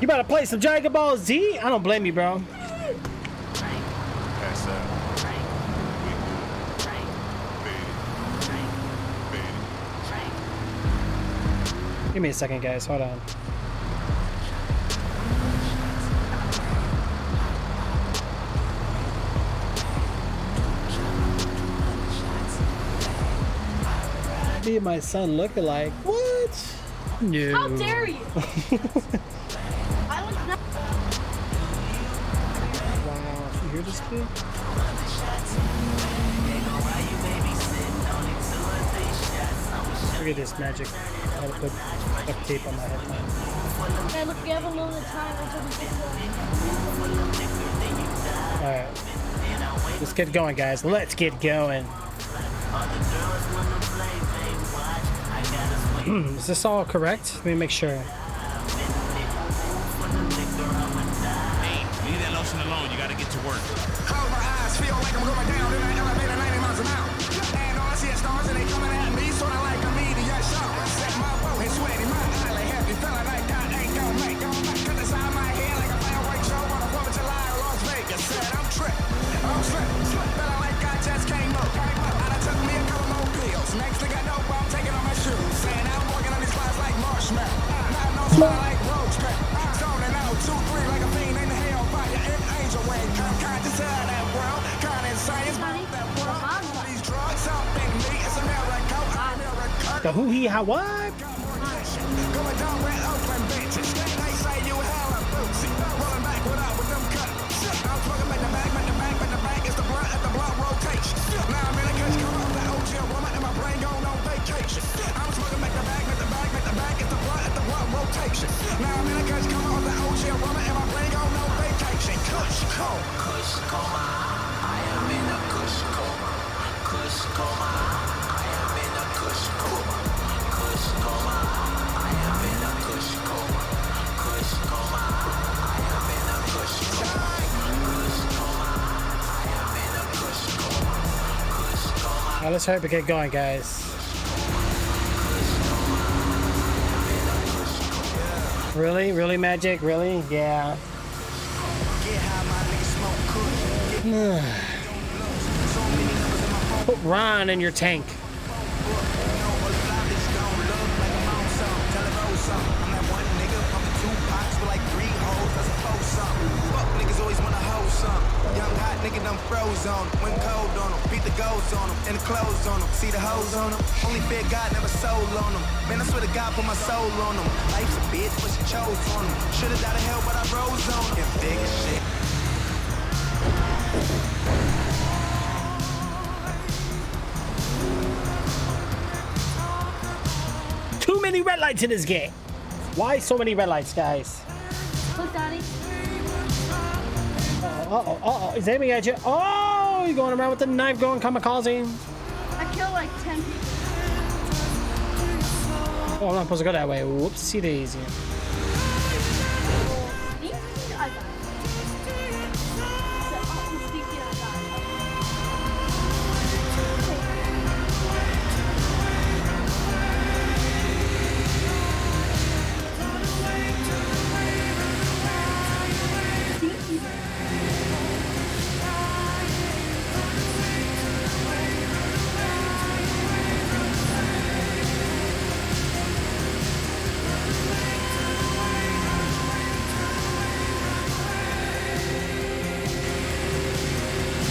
You better play some Dragon Ball Z? I don't blame you, bro. Pass out. Give me a second, guys. Hold on. Be my son lookalike. What? No. How dare you? I was not. Wow. You hear this kid? Look at this magic. I had to put duct tape on my headline. Man, look, we have a little bit of time until we get Alright. Let's get going, guys. Let's get going. Is this all correct? Let me make sure. Hey, leave that lotion alone. You gotta get to work. Close my eyes, feel like I'm going down in an elevator 90 miles an hour. And all I see is stars and they coming at me, sorta like a meteor shower. Set my forehead sweaty, my eye happy, feeling like I ain't gon' make. Cut the side of my head like a fireworks show on the 4th of July in Las Vegas. Said I'm tripping, I'm slipping, feeling like I just came up. I done took me a couple more pills. Next thing I know, I'm taking off my shoes. Saying I'm walking on these clouds like marshmallow. Not no smile like rose pepper. Zoning out, 2, 3 like a fiend in the hellfire. And angel wing, I'm kind to tell that world. Kind of science, that world. These drugs up in me, it's a miracle. The who he how what? Going down with Oakland bitches. They say you hella bootsy. Rolling back with them cuts. I'm smoking back the back is the blunt rotation. Now I'm in a case come up that OG woman and my brain going on vacation. I'm smoking back the back is the blunt rotation. Now I'm in a case come up that OG woman and my brain going on vacation. Kush coma. I am in a kush coma. Kush coma. I am in a kush coma. Kush coma. I am in a kush coma. Kush coma. I am in a kush coma. Kush coma. I am in a kush coma. Kush coma. Alright, let's hurry up and get going, guys. Really? Really, Magic? Really? Yeah. Put Ron in your tank. Young hot nigga done froze on him. Went cold on him. Beat the goals on him. And the clothes on him. See the hoes on him. Only fear God, never soul on him. Man, I swear to God, put my soul on him. Life's a bitch, but she chose on him. Should've died of hell, but I rose on him. Yeah, big as shit. Too many red lights in this game. Why so many red lights, guys? Look, Daddy. Uh-oh. Is aiming at you. Oh, you're going around with the knife going kamikaze. I killed like 10 people. Oh, I'm not supposed to go that way. Whoopsie daisy. I died.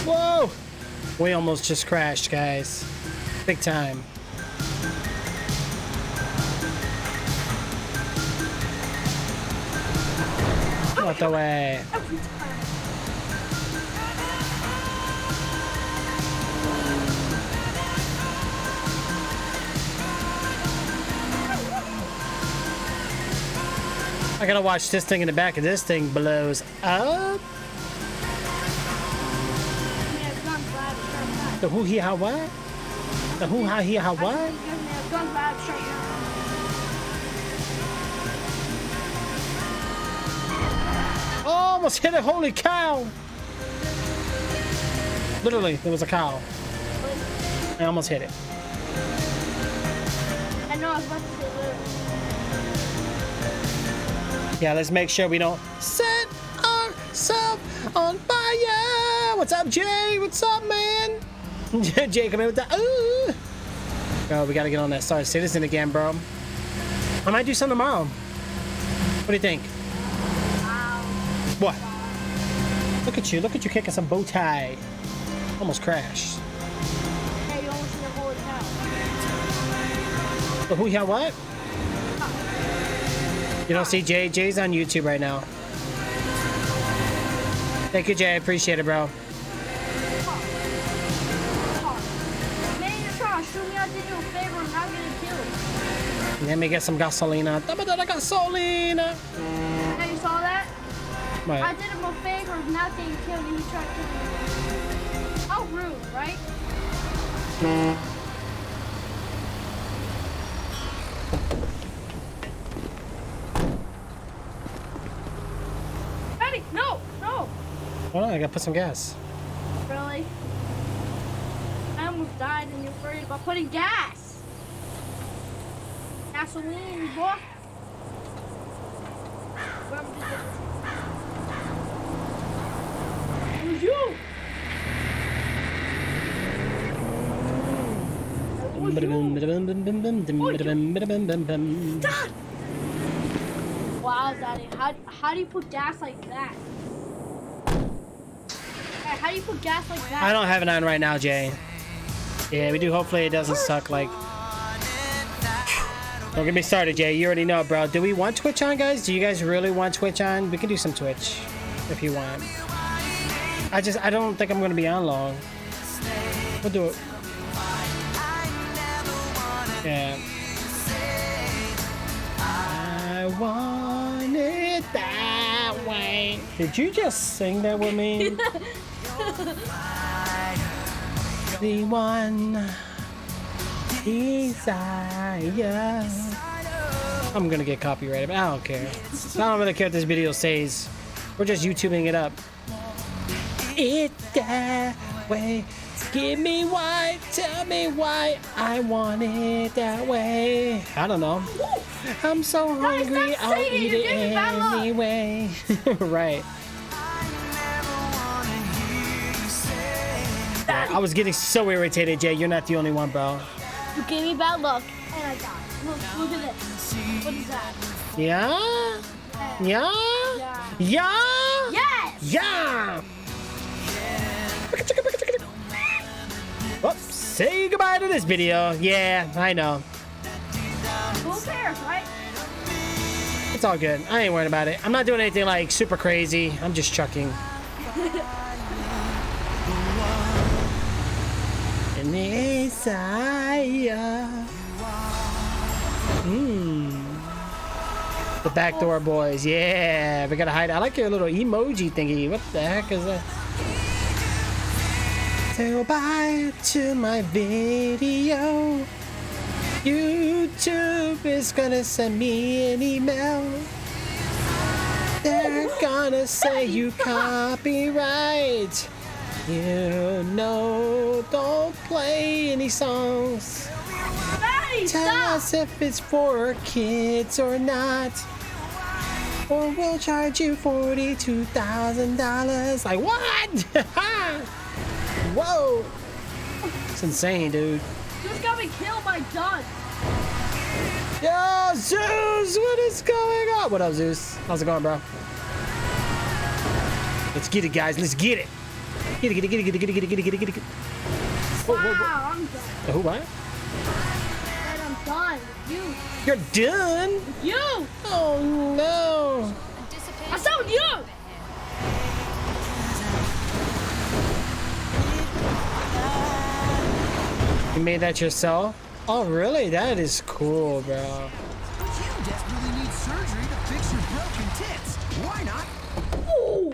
Whoa! We almost just crashed, guys. Big time. Out the way. I gotta watch this thing in the back of this thing blows up. The who he how what? The who how he how what? Oh, almost hit it. Holy cow. Literally, there was a cow. I almost hit it. I know, I was about to say literally. Yeah, let's make sure we don't set ourselves on fire. What's up, Jay? What's up, man? Jay, come in with the ooh. Bro, we gotta get on that Star Citizen again, bro. I might do some tomorrow. What do you think? What? Look at you kicking some bow tie. Almost crashed. Hey, you almost in the hole now. So who, yeah, what? You don't see Jay? Jay's on YouTube right now. Thank you, Jay. I appreciate it, bro. Man, you're trying to shoot me. I did you a favor. I'm not getting killed. Let me get some gasolina. Dame de la gasolina. Hey, you saw that? I Right. did him a favor of not getting killed and he tried to kill me. How rude, right? Eddie, no, no. Hold on, I gotta put some gas. Really? I almost died and you're worried about putting gas. Gasoline, boy. Whoever did this. It was you. It was you. Stop. Wow, Daddy, how do you put gas like that? Hey, how do you put gas like that? I don't have it on right now, Jay. Yeah, we do. Hopefully it doesn't suck like... Don't get me started, Jay. You already know, bro. Do we want Twitch on, guys? Do you guys really want Twitch on? We can do some Twitch if you want. I don't think I'm going to be on long. We'll do it. Yeah. I want it that way. Did you just sing that with me? The one desire. I'm gonna get copyrighted, but I don't care. I don't really care what this video says. We're just YouTubing it up. It that way. Give me why, tell me why I want it that way. I don't know. I'm so hungry, I'll eat it anyway. Right. Yeah, I was getting so irritated, Jay. You're not the only one, bro. You gave me bad luck, and I died. Look at this. What is that? Yeah? Yeah? Yeah. Yeah? Yes! Yeah! Whoops. Say goodbye to this video. Yeah, I know. Who cares, right? It's all good. I ain't worried about it. I'm not doing anything like super crazy. I'm just chucking. And desire. The backdoor boys. Yeah, we gotta hide. I like your little emoji thingy. What the heck is that? Say goodbye to my video. YouTube is gonna send me an email. They're gonna say you copyright. You know, don't play any songs. Daddy, Tell stop! us if it's for kids or not. Or we'll charge you $42,000. Like, what? Whoa. It's insane, dude. Just got me killed by Dun. Yo, Zeus, what is going on? What up, Zeus? How's it going, bro? Let's get it, guys. Let's get it. Get it, get it, get it, get it, get it, get it, get it, get it. Whoa, whoa, whoa. Wow, I'm done. Who, what? And I'm done with you. You're done? You! Oh, no. I said with you! You made that yourself? Oh, really? That is cool, bro. You desperately need surgery to fix your broken tits. Why not? Ooh.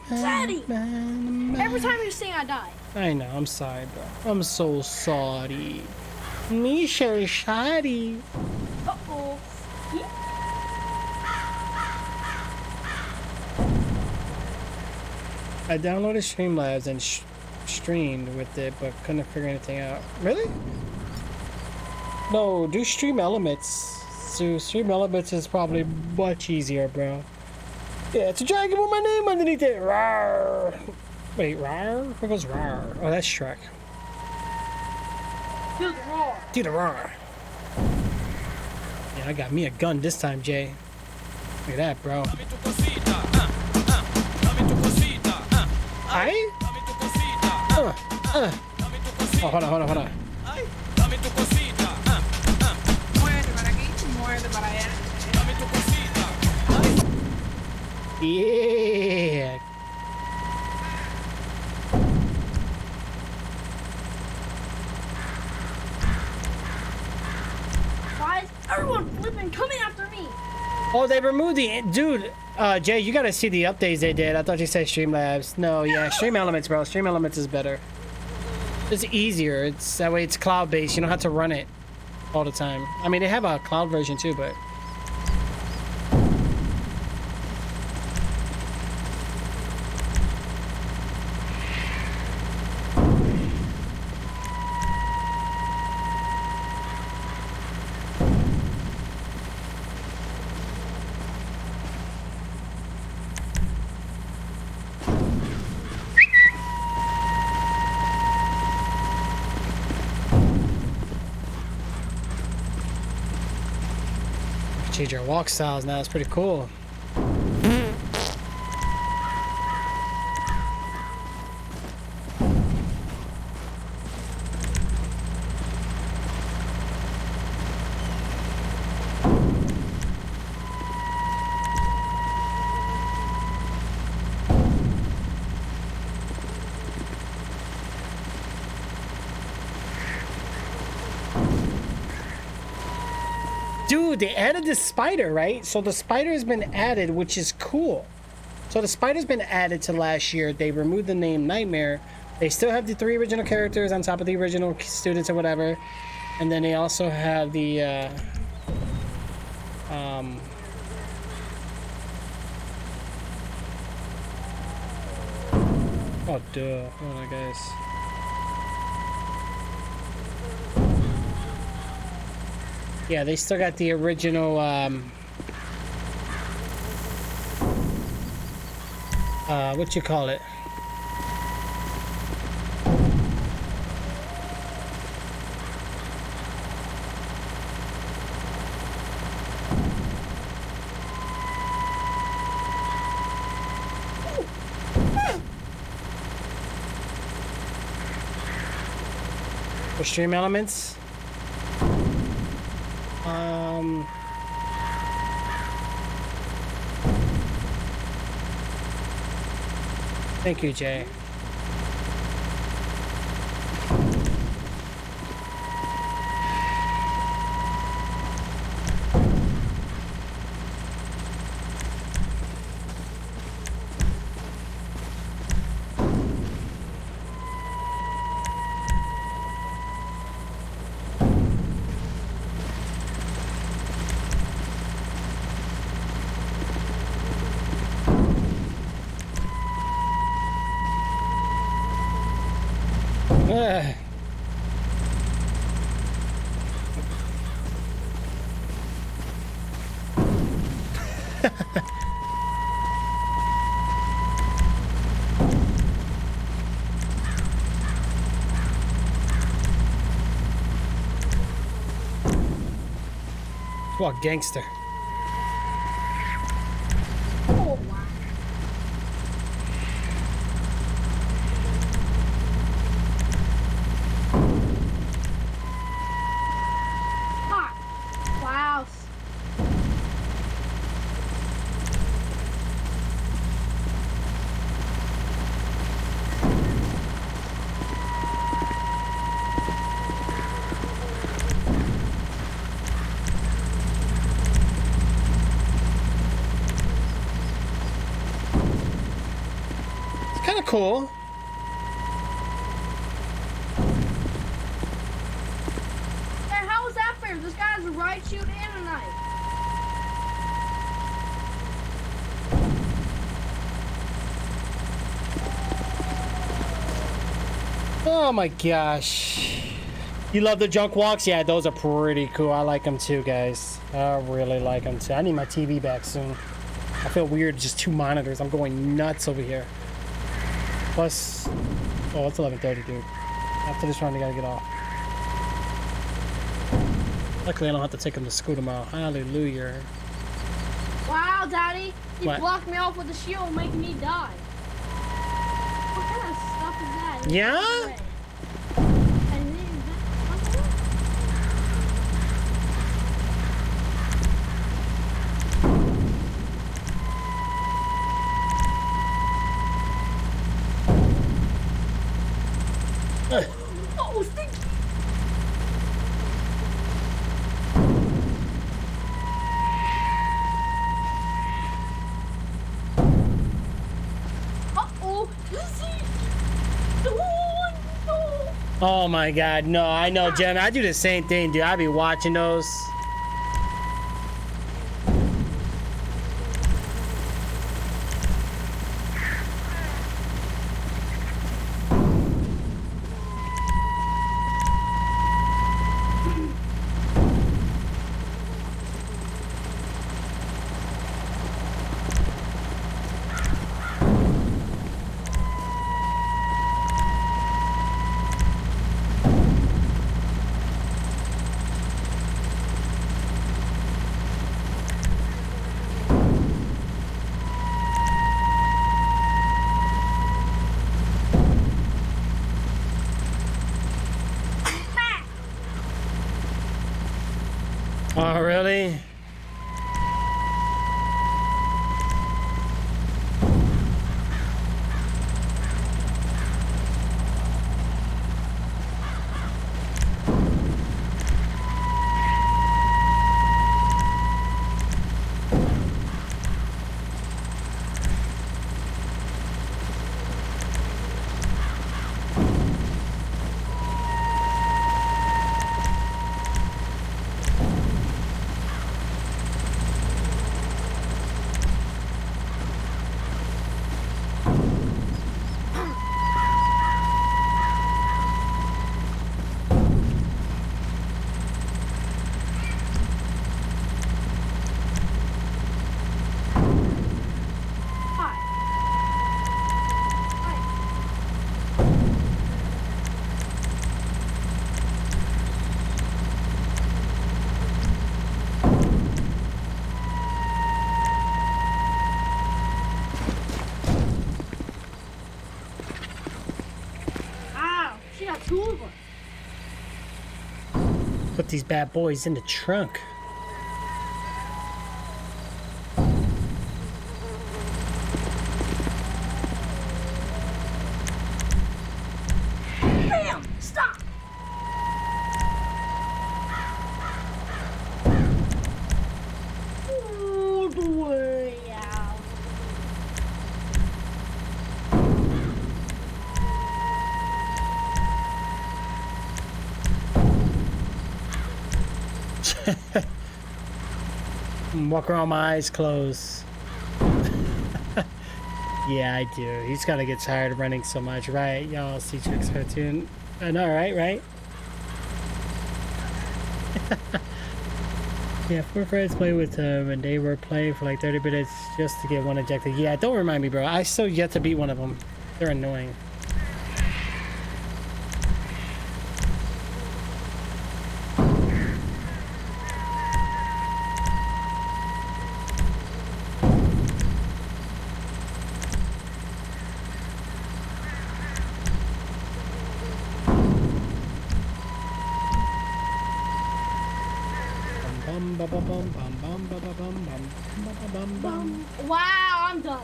Daddy! Every time you sing, I die. I know, I'm sorry, bro. I'm so sorry. Misha Shadi. Uh-oh. I downloaded Streamlabs and streamed with it, but couldn't figure anything out. Really? No, do Stream Elements. So Stream Elements is probably much easier, bro. Yeah, it's a dragon with my name underneath it. Rawr. Wait, rawr? Where goes rawr? Oh, that's Shrek. Dude, raw. Do the rawr. Yeah, I got me a gun this time, Jay. Look at that, bro. Hi? Oh, hold on. Muerde para aquí, muerde para allá. Yeah. Why is everyone flipping coming after me? Oh, they removed the dude. Jay, you gotta see the updates they did. I thought you said Streamlabs. No, yeah, Stream Elements, bro. Stream Elements is better. It's easier. It's that way. It's cloud-based. You don't have to run it all the time. I mean, they have a cloud version too, but. Change your walk styles now. It's pretty cool. Dude, they added this spider, right? So the spider has been added, which is cool. So the spider's been added to last year. They removed the name Nightmare. They still have the 3 original characters on top of the original students or whatever. And then they also have the, oh, duh. Hold on, guys. Yeah, they still got the original, what you call it? For Stream Elements? Thank you, Jay. What gangster? Oh, wow. Ah, wow. Kind of cool. right shoot and a knife. Oh my gosh. You love the junk walks? Yeah, those are pretty cool. I like them too, guys. I really like them too. I need my TV back soon. I feel weird, just 2 monitors. I'm going nuts over here. Plus, oh, it's 11:30, dude. After this round, I gotta get off. Luckily, I don't have to take him to school tomorrow. Hallelujah. Wow, Daddy. You What? blocked me off with the shield, making me die. What kind of stuff is that? Yeah? And then that. Oh, stink. Uh-oh. No. Oh my god, no, I know, Jen. I do the same thing, dude. I be watching those. Oh, really? Ow, she got 2 of them. Put these bad boys in the trunk. Bam! Stop! All the way out. Walk around my eyes closed. Yeah, I do. He's gotta get tired of running so much, right? Y'all see Tricks cartoon. I know, right? Yeah, 4 friends played with him, and they were playing for like 30 minutes just to get one ejected. Yeah, don't remind me, bro. I still yet to beat one of them. They're annoying. Wow, I'm done.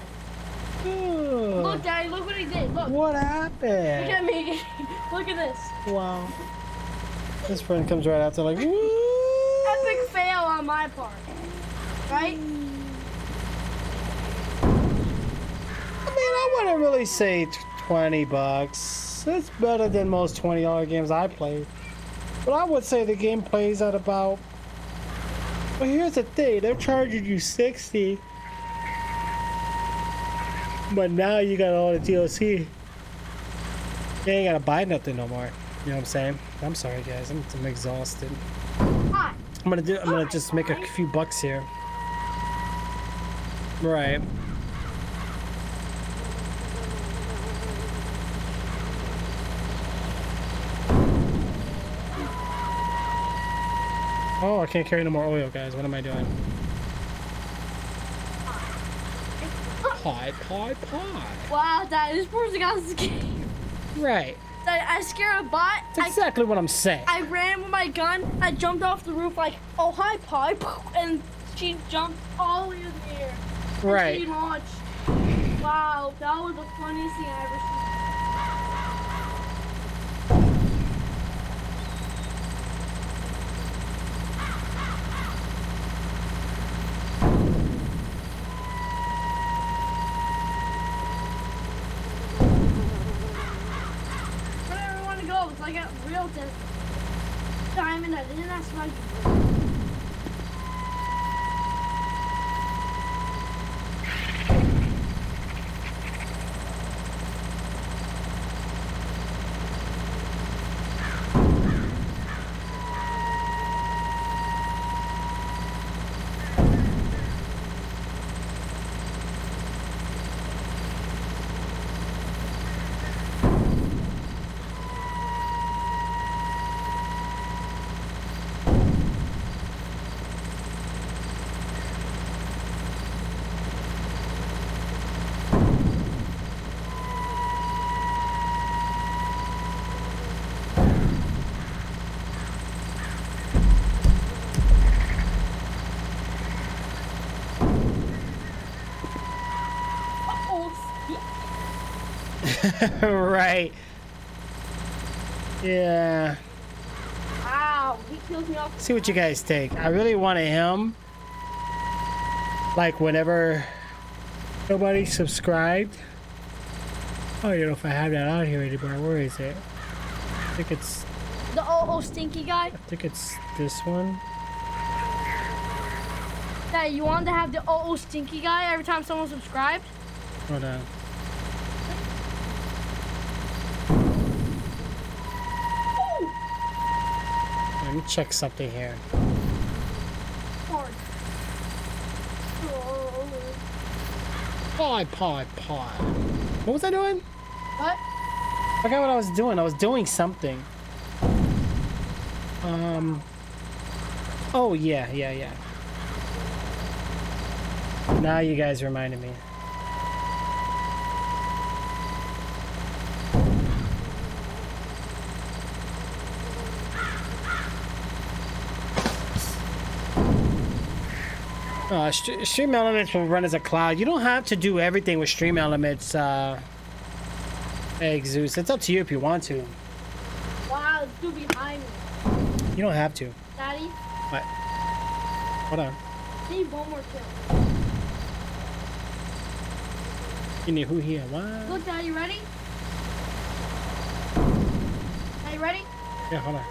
Ooh. Look, Daddy, look what he did. Look. What Look happened? at me. Look at this. Wow. This friend comes right after like, woo! Epic fail on my part. Right? I mean, I wouldn't really say 20 bucks. It's better than most $20 games I play. But I would say the game plays at about Well, here's the thing. They're charging you 60. But now you got all the DLC. You ain't gotta buy nothing no more. You know what I'm saying? I'm sorry, guys. I'm exhausted. Hi. I'm gonna just make a few bucks here. Right. Oh, I can't carry no more oil, guys. What am I doing? Pie. Wow, Dad, this person got scared. Right. Dad, I scared a bot. That's exactly what I'm saying. I ran with my gun. I jumped off the roof like, oh, hi, Pie. And she jumped all the way in the air. And Right. she launched. Wow, that was the funniest thing I ever seen. Wherever I want to go, it's like a real diamond. I didn't ask my. Right. Yeah. Wow, he kills me off. See what you guys think. I really wanted him. Like whenever nobody subscribed. Oh, you know if I have that out here anymore. Where is it? I think it's The stinky guy. this one. Dad, you wanted to have the stinky guy every time someone subscribed? Hold on. Let me check something here. Hard. Pie. What was I doing? What? I forgot what I was doing. I was doing something. Oh, yeah. Now you guys reminded me. Stream Elements will run as a cloud. You don't have to do everything with Stream Elements, Egg Zeus. It's up to you if you want to. Wow, it's dude behind me. You don't have to. Daddy, What? Hold on. need one more kill. You need who here? What? Look, Daddy, ready? Daddy, ready? Yeah, hold on.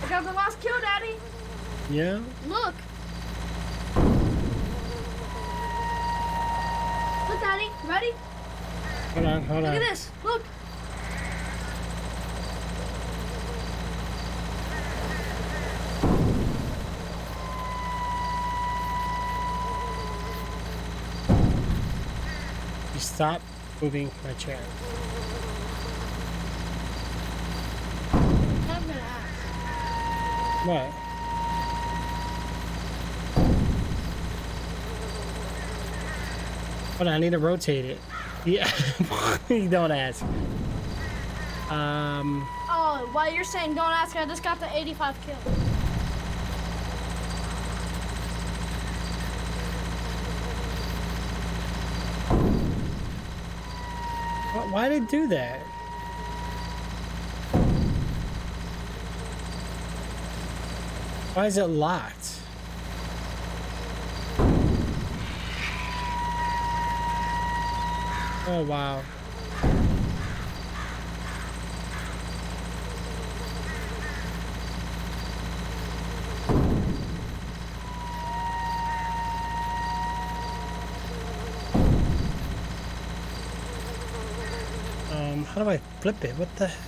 I got the last kill, Daddy. Yeah? Look. Look, Daddy, ready? Hold on. Look at this. Look. You stop moving my chair. I'm gonna ask. What? Hold on, I need to rotate it. Yeah. You don't ask. Oh, while you're saying don't ask, I just got the 85 kill. Why did it do that? Why is it locked? Oh, wow. How do I flip it? What the heck?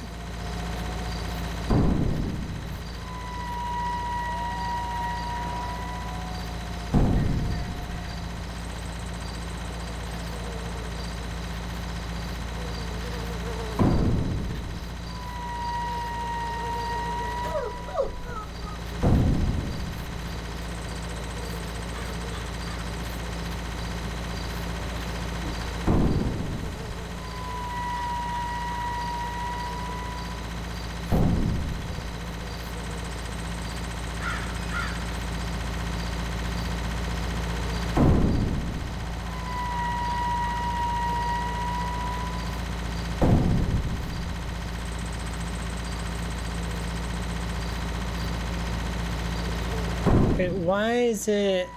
Wait, why is it?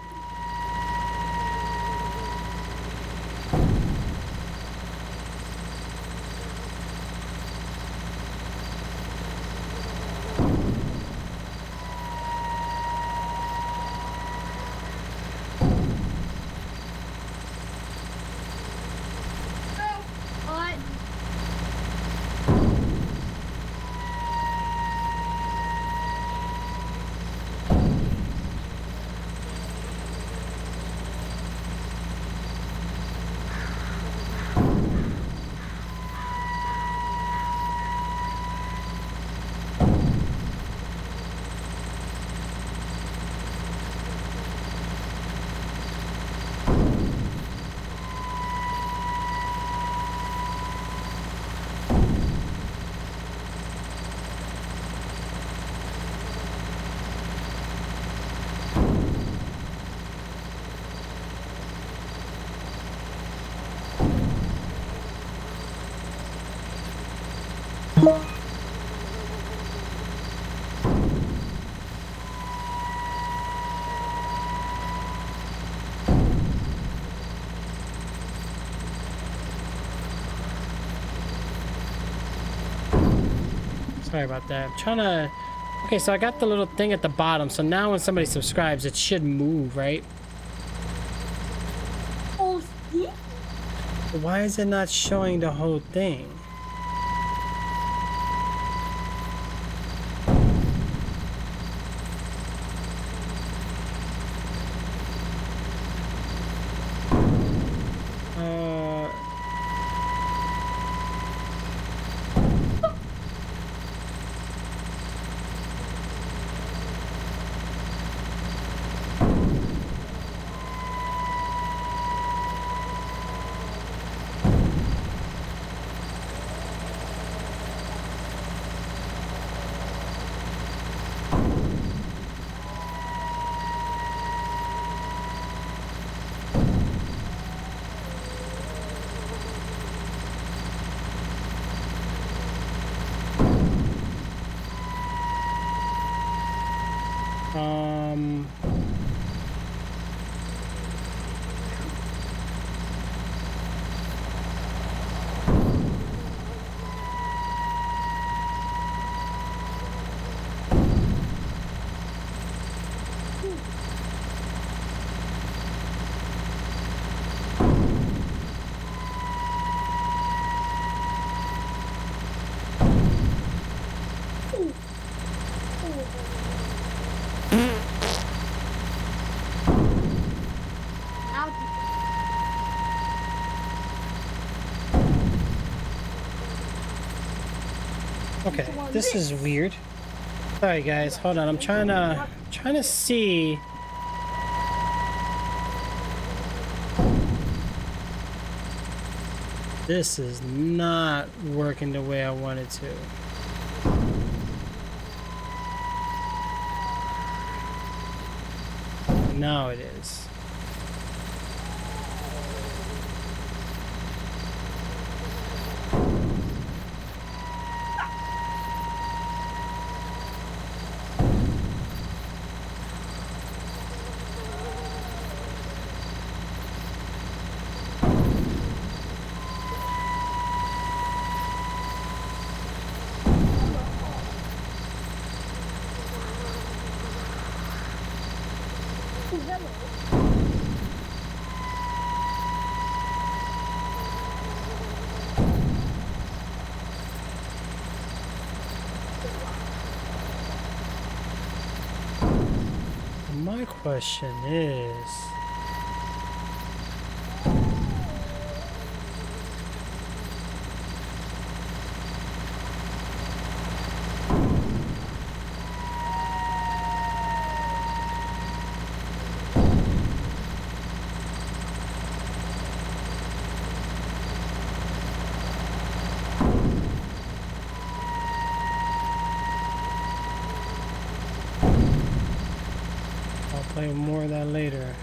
What? Sorry about that. I'm trying to... Okay, so I got the little thing at the bottom. So now when somebody subscribes, it should move, right? Oh, see? Why is it not showing the whole thing? Okay, this is weird. Sorry guys, hold on. I'm trying to see. This is not working the way I wanted to. Now it is. Hello. my question is... Play more of that later.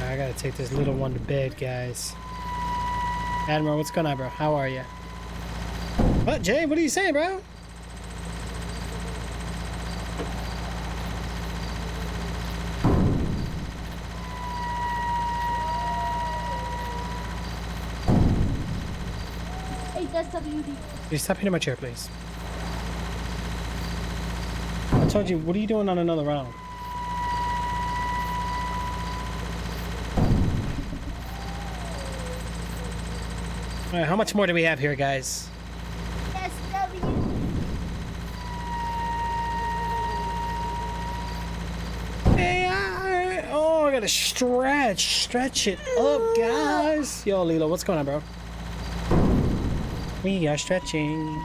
I gotta take this little one to bed, guys. Admiral, what's going on, bro? How are you? What, Jay? What are you saying, bro? SWD. Please stop hitting my chair, please. I told you, what are you doing on another round? Alright, how much more do we have here, guys? SW. Hey, oh, I gotta stretch it up, guys. Yo, Lilo, what's going on, bro? We are stretching.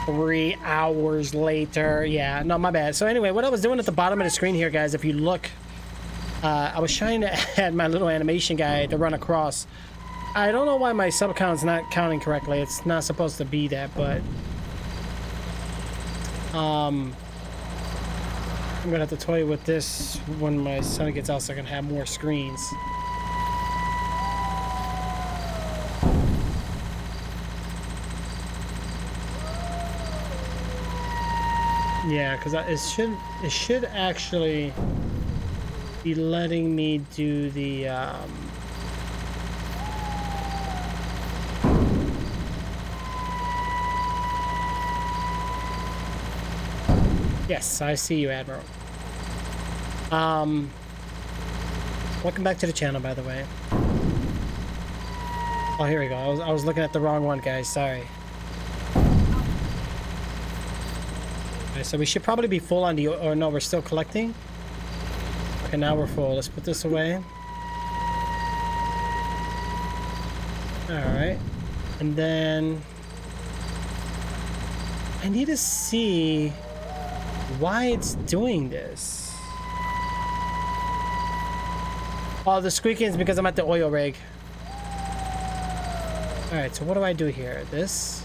3 hours later. Yeah, no, my bad. So anyway, what I was doing at the bottom of the screen here, guys, if you look, I was trying to add my little animation guy to run across. I don't know why my sub count's not counting correctly. It's not supposed to be that, but I'm gonna have to toy with this when my son gets out so I can have more screens. Yeah, because it should actually be letting me do the Yes, I see you, Admiral. Welcome back to the channel, by the way. Oh, here we go. I was looking at the wrong one, guys. Sorry. Okay, so we should probably be full on the... Or no, we're still collecting. Okay, now we're full. Let's put this away. Alright. And then... I need to see why it's doing this. Oh, the squeaking is because I'm at the oil rig. Alright, so what do I do here? This...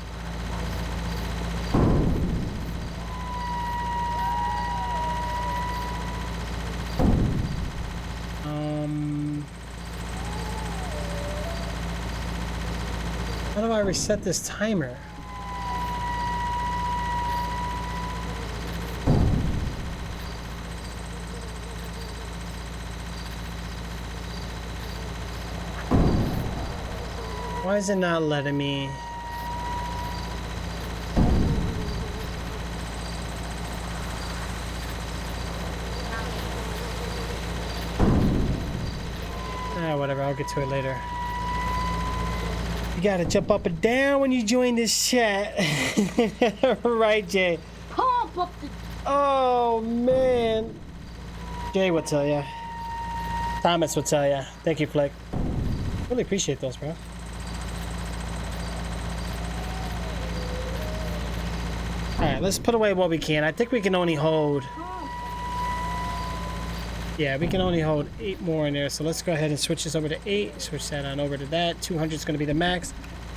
How do I reset this timer? Why is it not letting me? Whatever, I'll get to it later. You gotta jump up and down when you join this chat. Right, Jay? Pump up the... Oh, man. Jay would tell ya. Thomas would tell ya. Thank you, Flick. Really appreciate those, bro. Alright, let's put away what we can. I think we can only hold... Yeah, we can only hold 8 more in there. So let's go ahead and switch this over to 8. Switch that on over to that. 200 is going to be the max.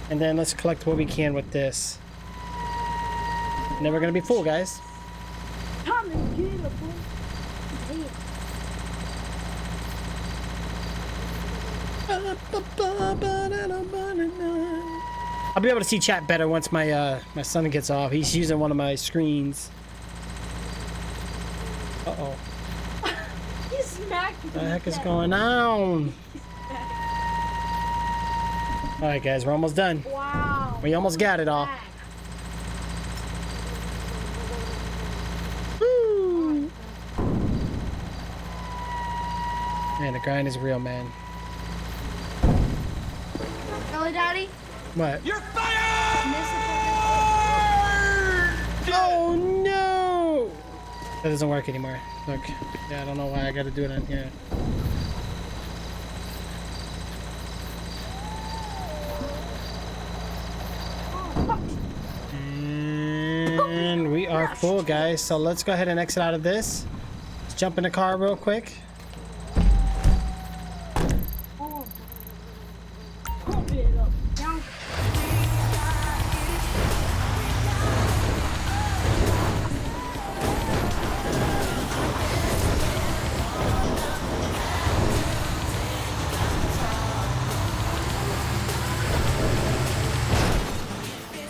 And then let's collect what we can with this. And then we're going to be full, guys. Come and get a boy. I'll be able to see chat better once my my son gets off. He's using one of my screens. Uh-oh. Smacked What the heck is going on? Alright, guys, we're almost done. Wow. We almost got it all. Woo. Man, the grind is real, man. Really, Daddy? What? You're fired! Oh no! That doesn't work anymore. Look, yeah, I don't know why I gotta do it on here. And we are full, guys. So let's go ahead and exit out of this. Let's jump in the car real quick.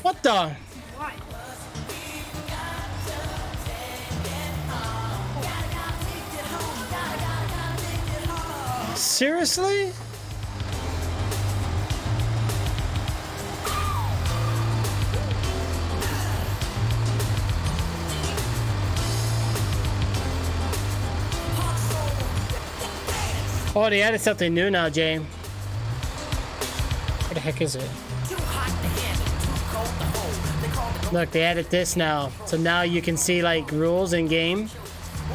What the? Seriously? Oh, they added something new now, Jay. What the heck is it? Look, they added this now. So now you can see like rules in game.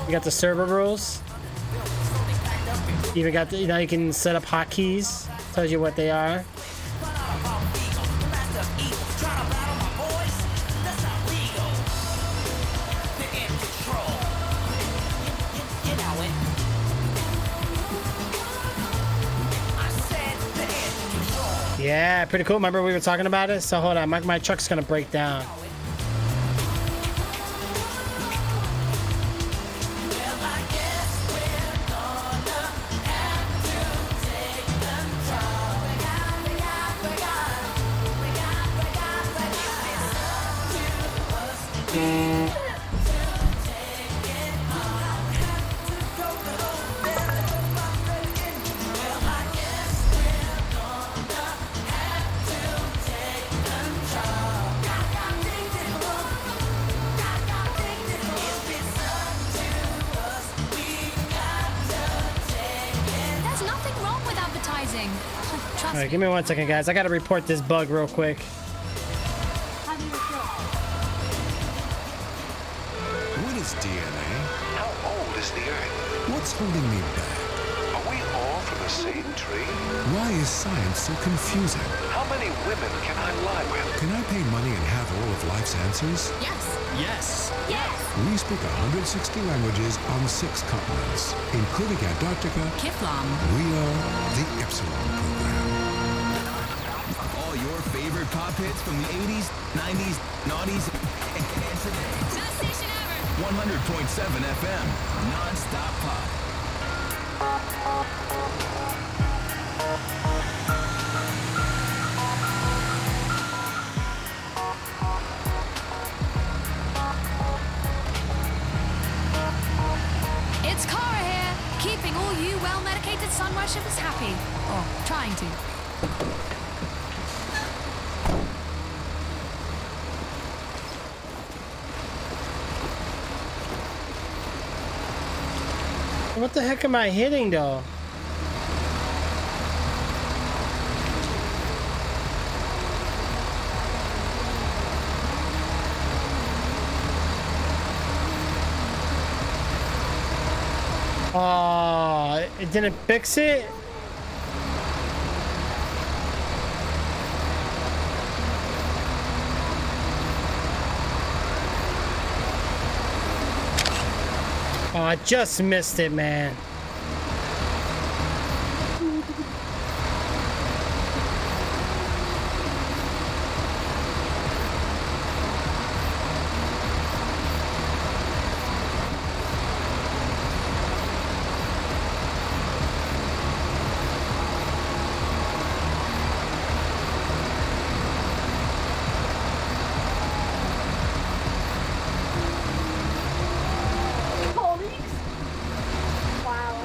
You got the server rules. You even got the, now you can set up hotkeys. Tells you what they are. Yeah, pretty cool. Remember we were talking about it? So hold on, my truck's gonna break down. All right, give me 1 second, guys. I gotta report this bug real quick. What is DNA? How old is the Earth? What's holding me back? Are we all from the same tree? Why is science so confusing? How many women can I lie with? Can I pay money and have all of life's answers? Yes. Yes. Yes. We speak 160 languages on 6 continents, including Antarctica. Kiflam. We are the Epsilon program. All your favorite pop hits from the 80s, 90s, noughties, and today. Best station ever. 100.7 FM. Non-stop pop. It's Cara here, keeping all you well-medicated sun worshippers happy. Or trying to. What the heck am I hitting, though? Oh, it didn't fix it? Oh, I just missed it, man. Wow.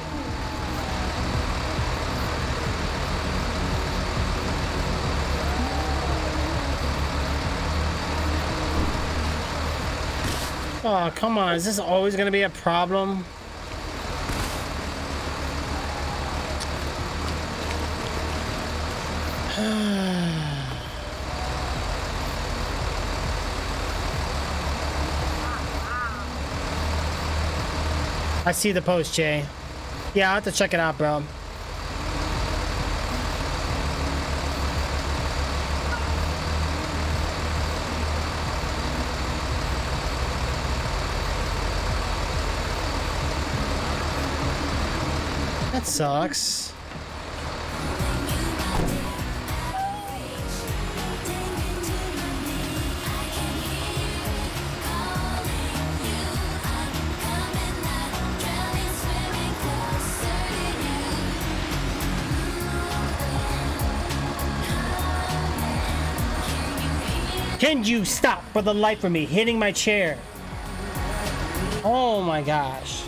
Oh, come on. Is this always going to be a problem? I see the post, Jay. Yeah, I'll have to check it out, bro. That sucks. Can you stop for the life of me hitting my chair? Oh my gosh.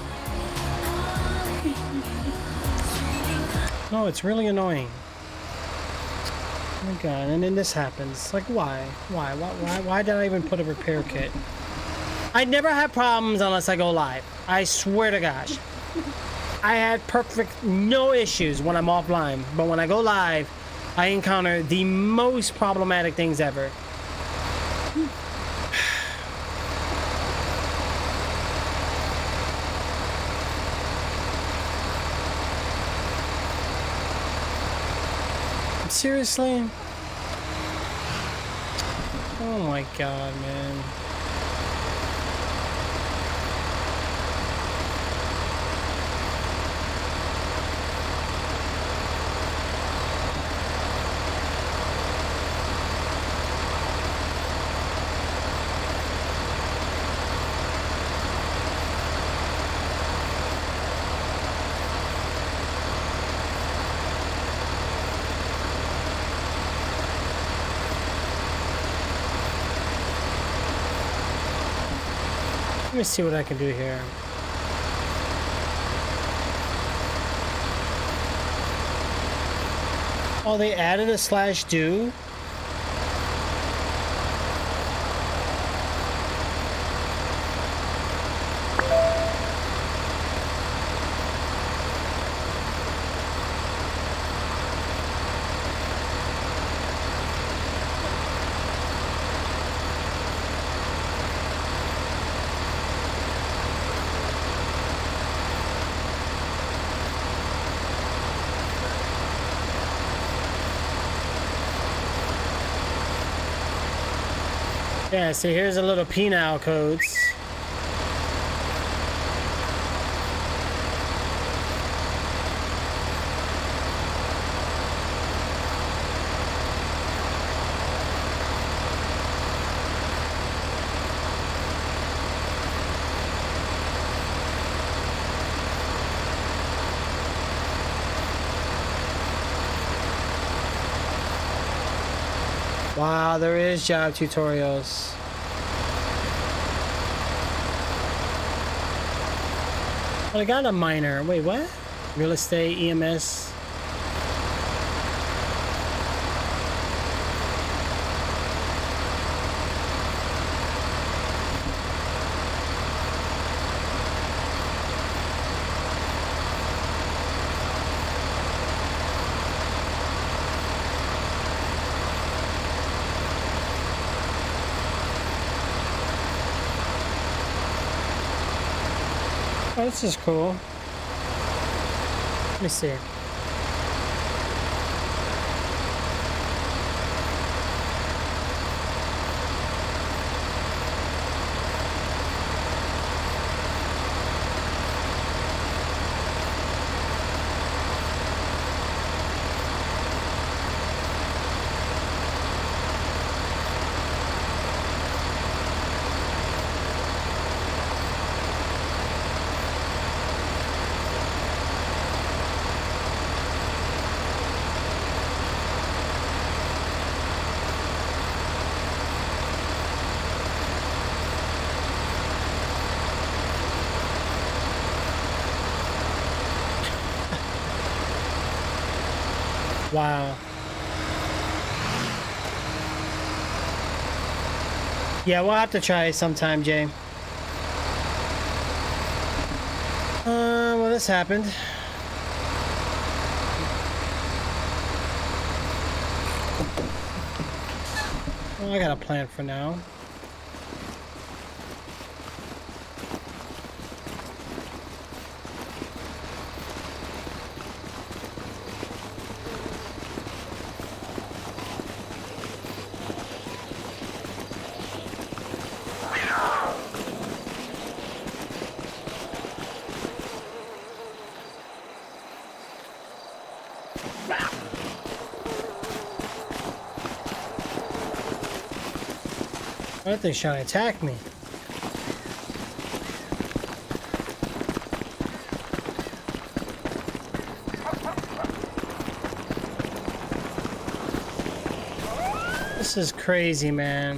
No, it's really annoying. Oh my god, and then this happens. Like, why? Why did I even put a repair kit? I never have problems unless I go live. I swear to gosh. I had no issues when I'm offline, but when I go live, I encounter the most problematic things ever. Seriously? Oh my god, man. Let me see what I can do here. Oh, they added a /do? Yeah, see, here's a little penal codes. Wow, there is job tutorials. But I got a minor. Wait, what? Real estate, EMS. Oh, this is cool. Let me see. Wow. Yeah, we'll have to try it sometime, Jay. Well, this happened. Well, I got a plan for now. That thing's trying to attack me. This is crazy, man.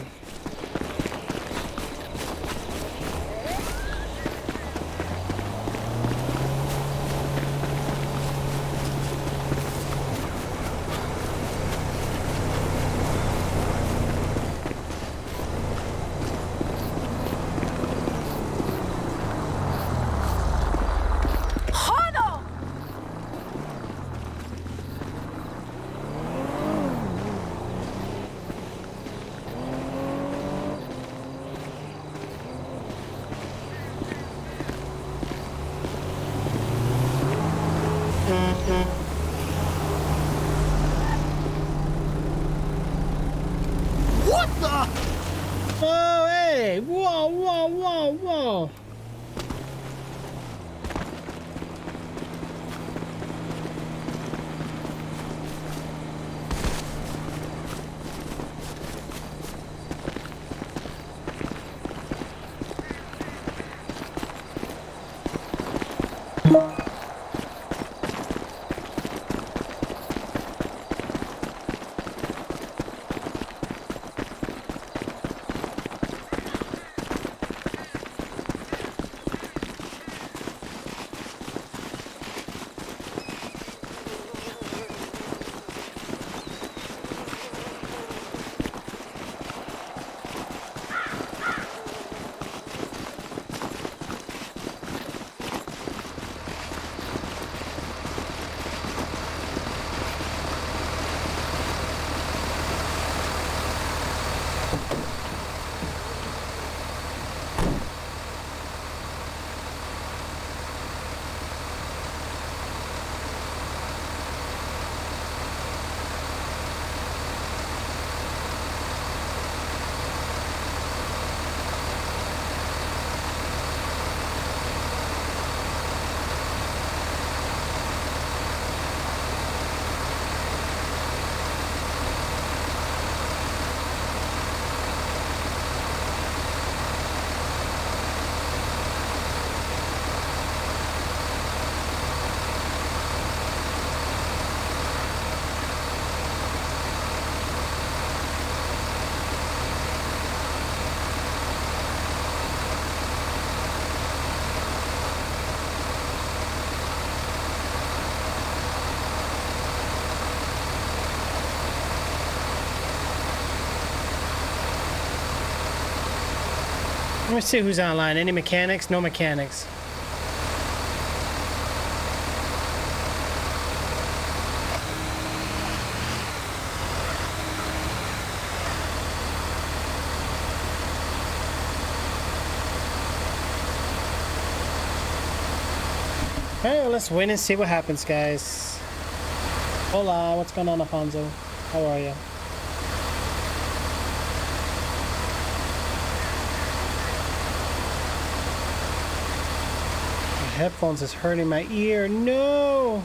What the? Oh, hey! Whoa, whoa, whoa, whoa! Let me see who's online. Any mechanics? No mechanics. Alright, well, let's wait and see what happens, guys. Hola, what's going on, Alfonso? How are you? Headphones is hurting my ear. No!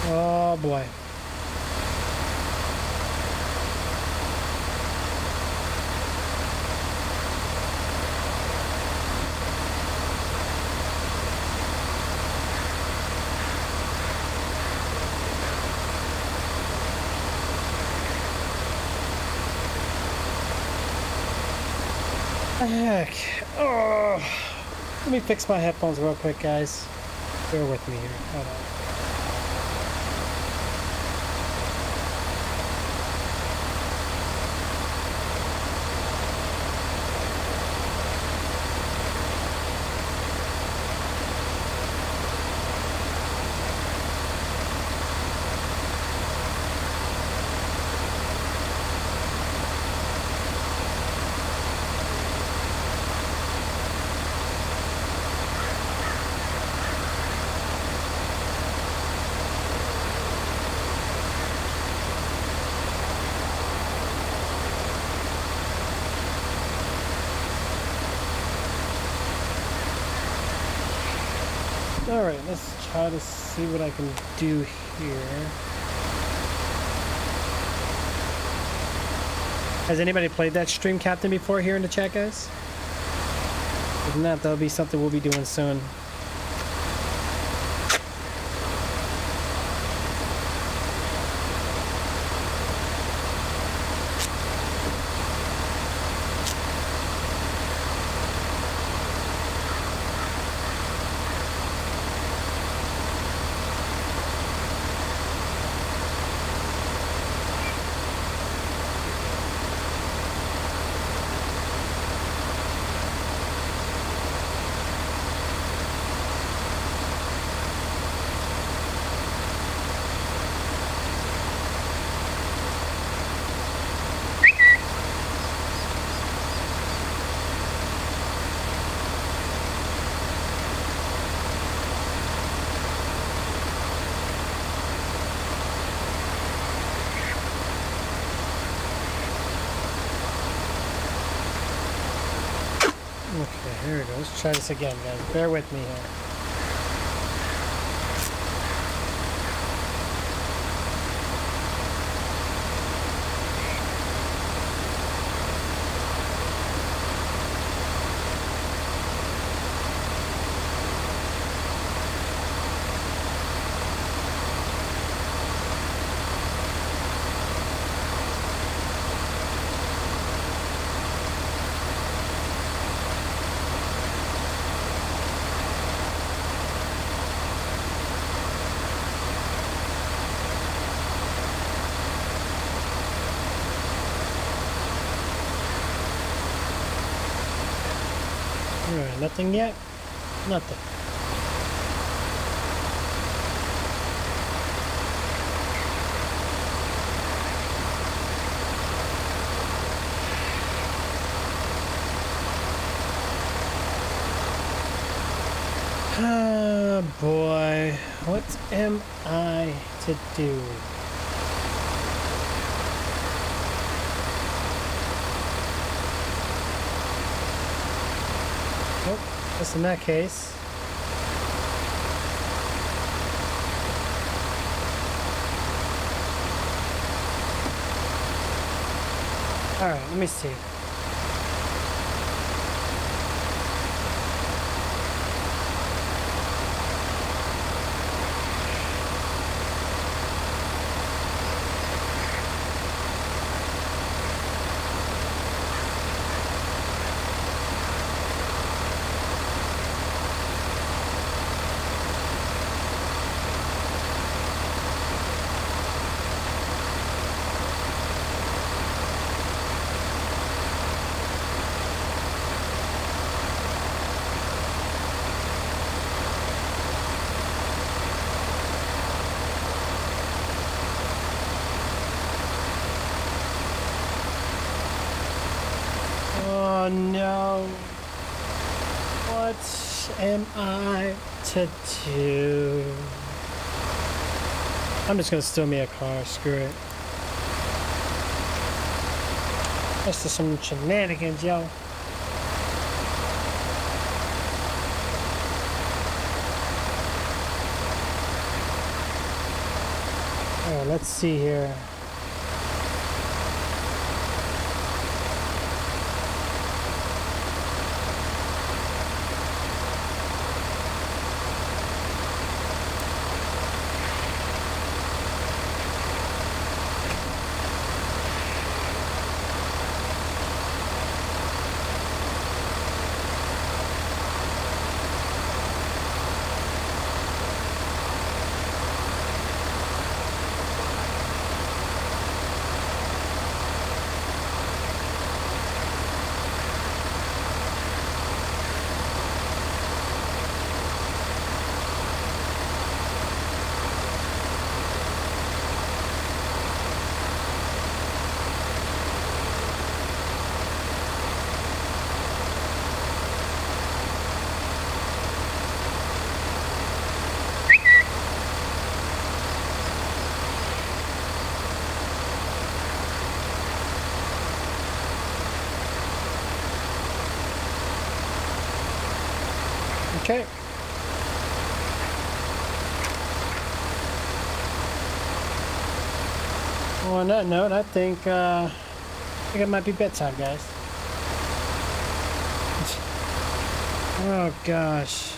Oh boy. Heck. Oh. Let me fix my headphones real quick, guys. Bear with me here. Hold on. Alright, let's try to see what I can do here. Has anybody played that Stream Captain before here in the chat, guys? If not, that'll be something we'll be doing soon. Okay, here we go. Let's try this again, guys. Bear with me here. Alright, nothing yet? Nothing. Ah, boy. What am I to do? Just in that case. Alright, let me see. Oh no. What am I to do? I'm just gonna steal me a car, screw it. That's just some shenanigans, yo. Alright, let's see here. Okay. On that note, I think it might be bedtime, guys. Oh gosh.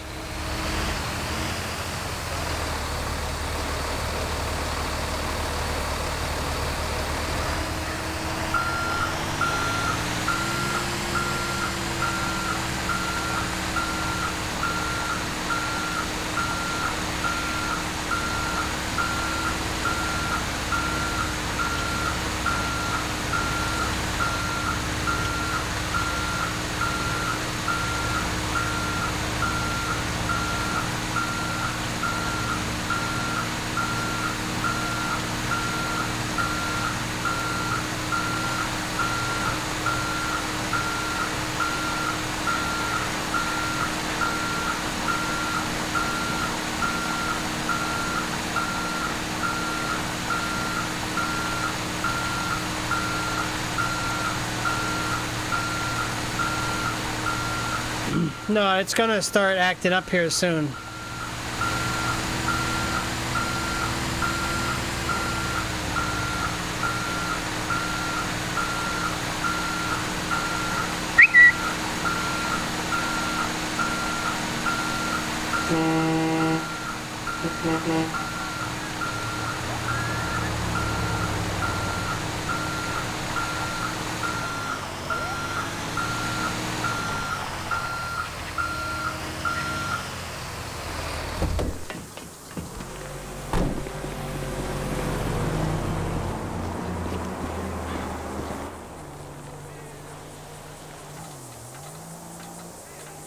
No, it's gonna start acting up here soon.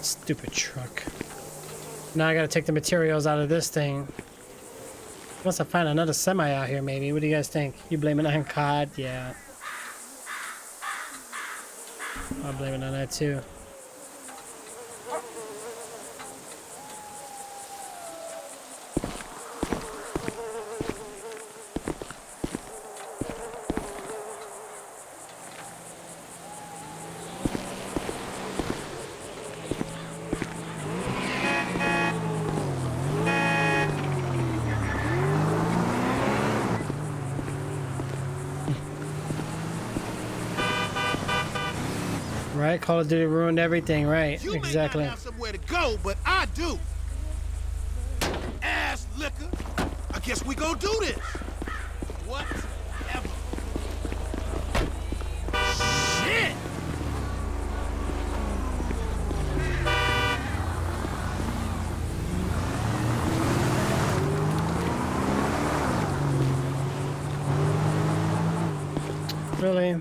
Stupid truck. Now I gotta take the materials out of this thing. Once I find another semi out here, maybe. What do you guys think? You blame it on COD? Yeah. I'll blame it on that too. Right? Call of Duty ruined everything, right? You exactly. may not have somewhere to go, but I do. Ass liquor. I guess we gonna do this. Whatever. Shit! Really?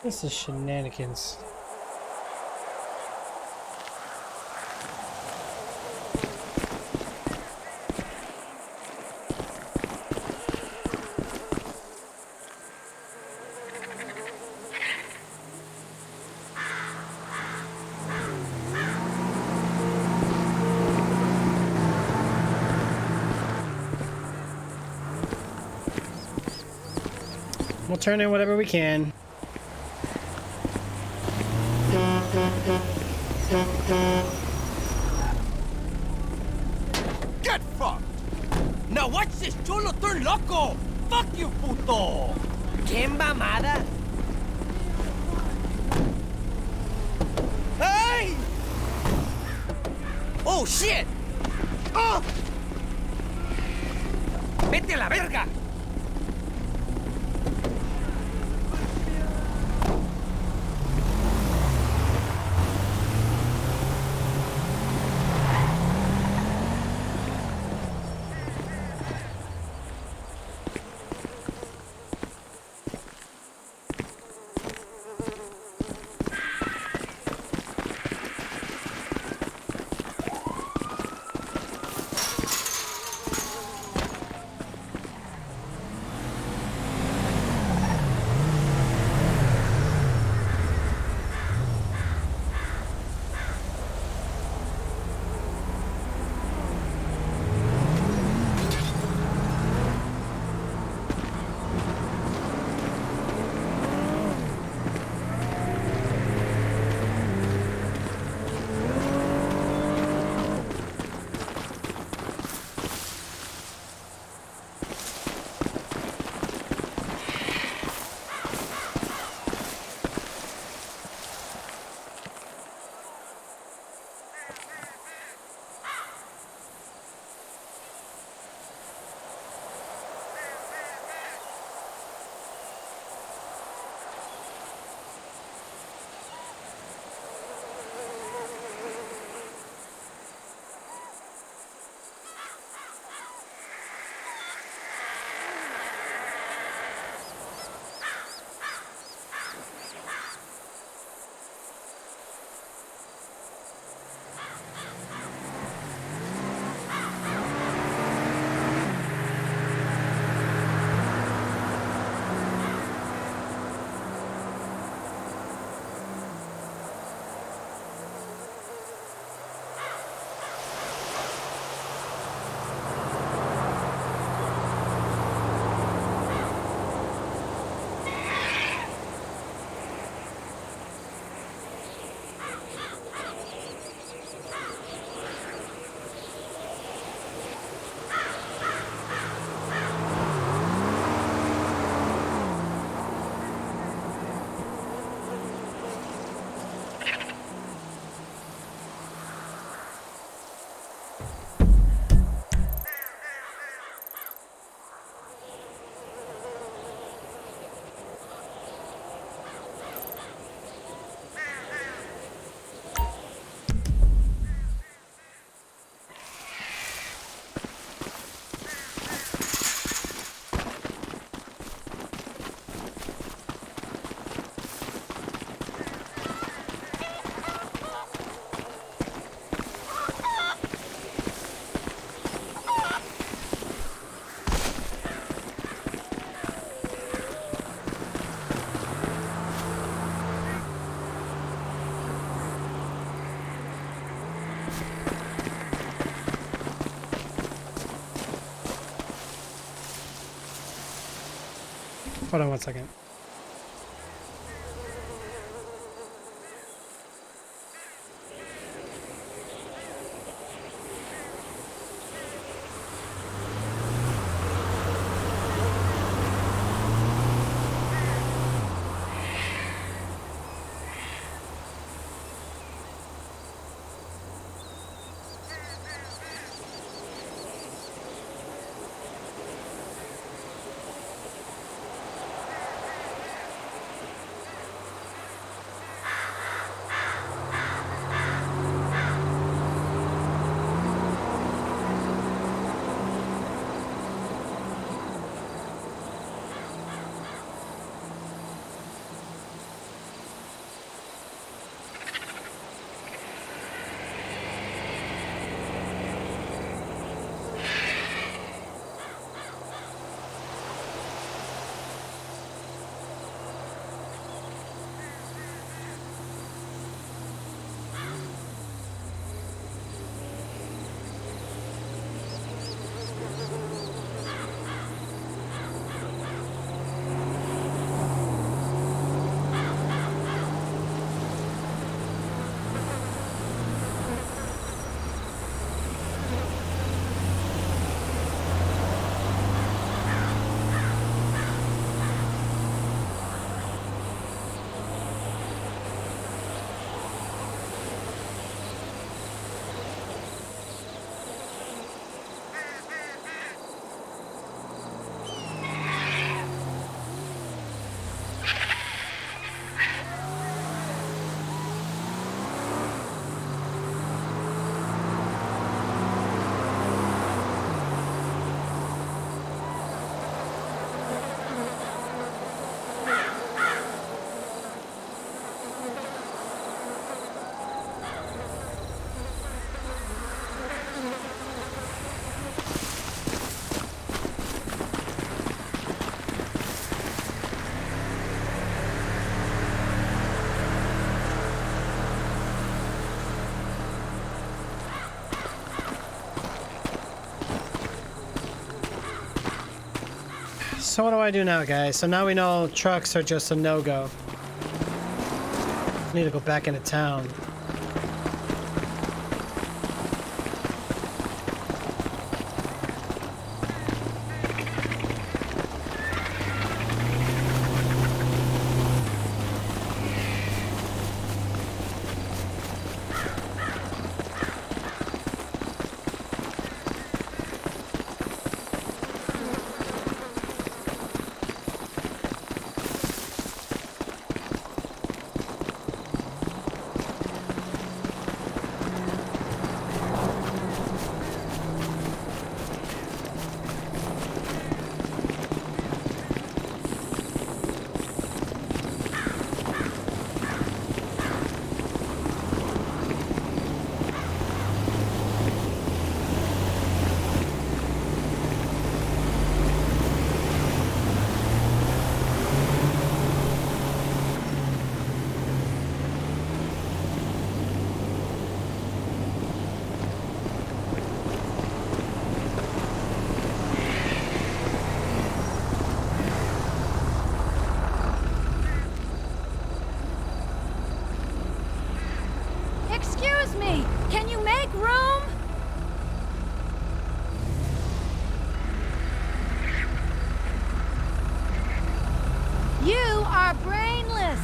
This is shenanigans. We'll turn in whatever we can. Get fucked! Now watch this cholo turn loco! Fuck you, puto! ¡Qué mamada! Hey! Oh shit! Oh! ¡Vete a la verga! Hold on one second. So what do I do now, guys? So now we know trucks are just a no-go. Need to go back into town. Excuse me! Can you make room? You are brainless!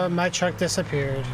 My truck disappeared.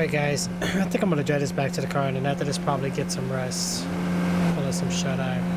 Alright guys, I think I'm gonna drive this back to the car and then after this probably get some rest. Pull out some shut-eye.